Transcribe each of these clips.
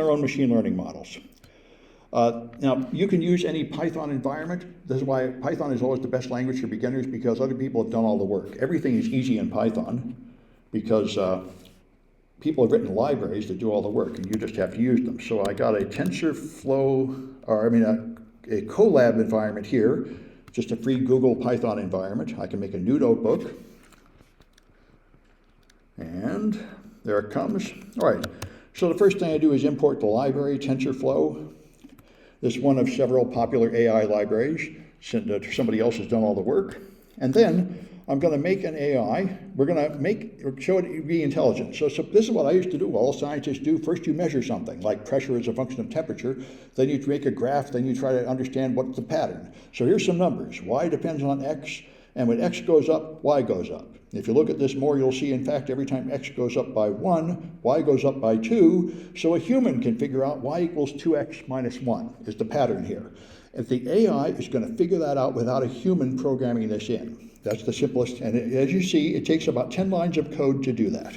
our own machine learning models. Now, you can use any Python environment. This is why Python is always the best language for beginners, because other people have done all the work. Everything is easy in Python because people have written libraries that do all the work, and you just have to use them. So I got a TensorFlow, a Colab environment here, just a free Google Python environment. I can make a new notebook. And there it comes. All right, so the first thing I do is import the library, TensorFlow. This is one of several popular AI libraries. Somebody else has done all the work. And then I'm going to make an AI. We're going to show it be intelligent. So this is what I used to do. All scientists do. First you measure something, like pressure as a function of temperature. Then you make a graph. Then you try to understand what's the pattern. So here's some numbers. Y depends on X. And when X goes up, Y goes up. If you look at this more, you'll see, in fact, every time X goes up by 1, Y goes up by 2. So a human can figure out Y equals 2X minus 1 is the pattern here. If the AI is going to figure that out without a human programming this in. That's the simplest. And as you see, it takes about 10 lines of code to do that,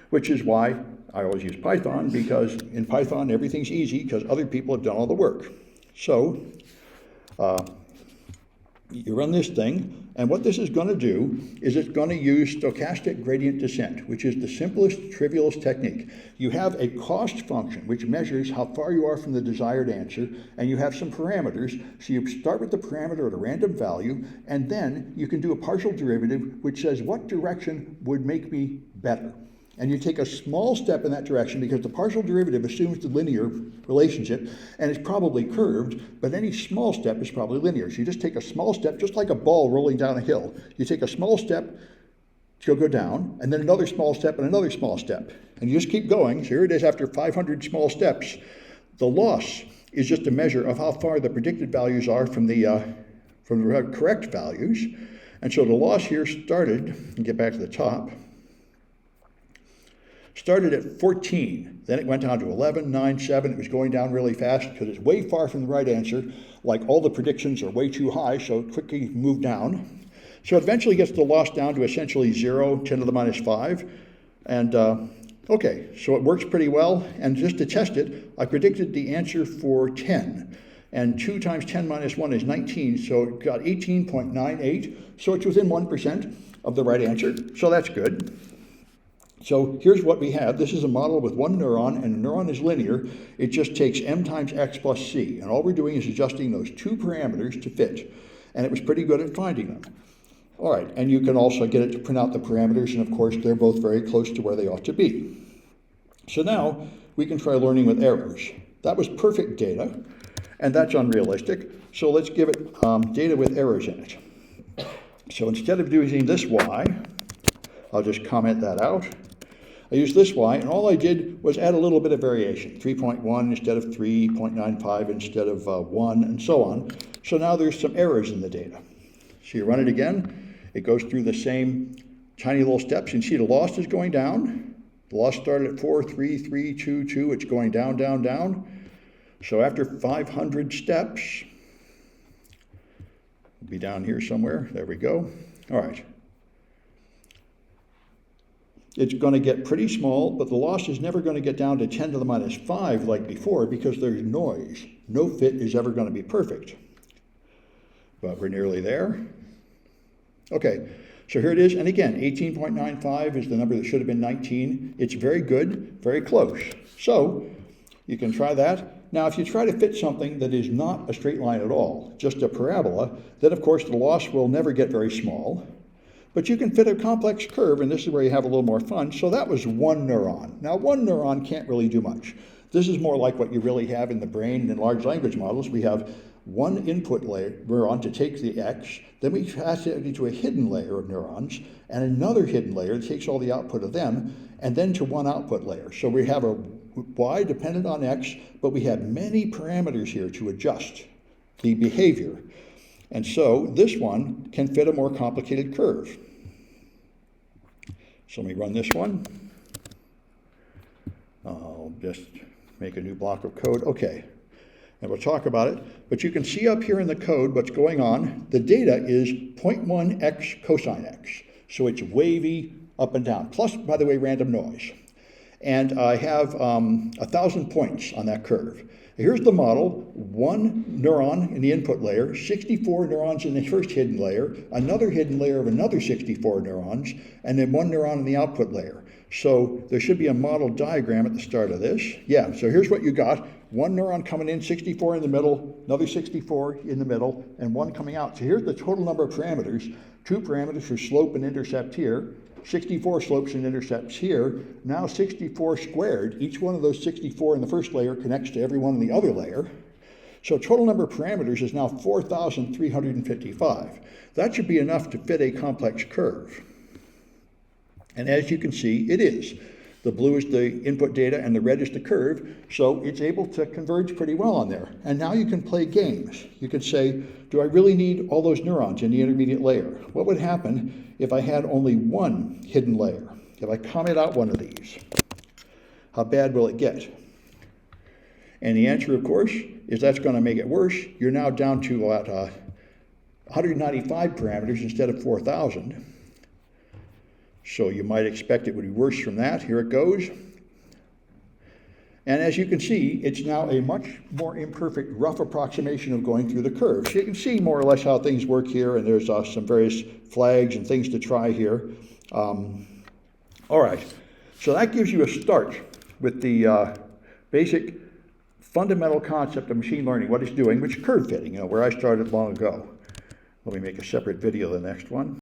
which is why I always use Python, because in Python, everything's easy because other people have done all the work. So you run this thing, and what this is going to do is it's going to use stochastic gradient descent, which is the simplest, trivialist technique. You have a cost function which measures how far you are from the desired answer, and you have some parameters. So you start with the parameter at a random value, and then you can do a partial derivative which says what direction would make me better. And you take a small step in that direction because the partial derivative assumes the linear relationship, and it's probably curved, but any small step is probably linear. So you just take a small step, just like a ball rolling down a hill. You take a small step to go down, and then another small step, and another small step. And you just keep going. So here it is after 500 small steps. The loss is just a measure of how far the predicted values are from the correct values. And so the loss here started, and get back to the top, started at 14, then it went down to 11, 9, 7. It was going down really fast because it's way far from the right answer. Like all the predictions are way too high, so it quickly moved down. So it eventually gets the loss down to essentially 0, 10 to the minus 5. And okay, so it works pretty well. And just to test it, I predicted the answer for 10. And 2 times 10 minus 1 is 19, so it got 18.98. So it's within 1% of the right answer, so that's good. So here's what we have. This is a model with one neuron, and a neuron is linear. It just takes m times x plus c, and all we're doing is adjusting those 2 parameters to fit. And it was pretty good at finding them. All right, and you can also get it to print out the parameters, and of course they're both very close to where they ought to be. So now we can try learning with errors. That was perfect data, and that's unrealistic. So let's give it data with errors in it. So instead of using this y, I'll just comment that out. I used this y, and all I did was add a little bit of variation, 3.1 instead of 3, 0.95 instead of 1, and so on. So now there's some errors in the data. So you run it again. It goes through the same tiny little steps. You can see the loss is going down. The loss started at 4, 3, 3, 2, 2. It's going down, down, down. So after 500 steps, it'll be down here somewhere. There we go. All right. It's going to get pretty small, but the loss is never going to get down to 10 to the minus 5 like before because there's noise. No fit is ever going to be perfect. But we're nearly there. Okay, so here it is. And again, 18.95 is the number that should have been 19. It's very good, very close. So you can try that. Now, if you try to fit something that is not a straight line at all, just a parabola, then of course the loss will never get very small. But you can fit a complex curve, and this is where you have a little more fun. So that was one neuron. Now, one neuron can't really do much. This is more like what you really have in the brain in large language models. We have one input layer neuron to take the X, then we pass it into a hidden layer of neurons, and another hidden layer that takes all the output of them, and then to one output layer. So we have a Y dependent on X, but we have many parameters here to adjust the behavior. And so this one can fit a more complicated curve. So let me run this one. I'll just make a new block of code. Okay, and we'll talk about it. But you can see up here in the code what's going on. The data is 0.1x cosine x. So it's wavy up and down. Plus, by the way, random noise. And I have 1,000 points on that curve. Here's the model: 1 neuron in the input layer, 64 neurons in the first hidden layer, another hidden layer of another 64 neurons, and then 1 neuron in the output layer. So there should be a model diagram at the start of this. Yeah, so here's what you got: 1 neuron coming in, 64 in the middle, another 64 in the middle, and 1 coming out. So here's the total number of parameters: 2 parameters for slope and intercept here, 64 slopes and intercepts here, now 64 squared. Each one of those 64 in the first layer connects to every one in the other layer. So total number of parameters is now 4,355. That should be enough to fit a complex curve. And as you can see, it is. The blue is the input data and the red is the curve, so it's able to converge pretty well on there. And now you can play games. You can say, do I really need all those neurons in the intermediate layer? What would happen if I had only 1 hidden layer? If I comment out one of these, how bad will it get? And the answer, of course, is that's going to make it worse. You're now down to about 195 parameters instead of 4,000. So you might expect it would be worse from that. Here it goes. And as you can see, it's now a much more imperfect, rough approximation of going through the curve. So you can see more or less how things work here, and there's some various flags and things to try here. All right, so that gives you a start with the basic fundamental concept of machine learning, what it's doing, which is curve fitting, where I started long ago. Let me make a separate video, the next one.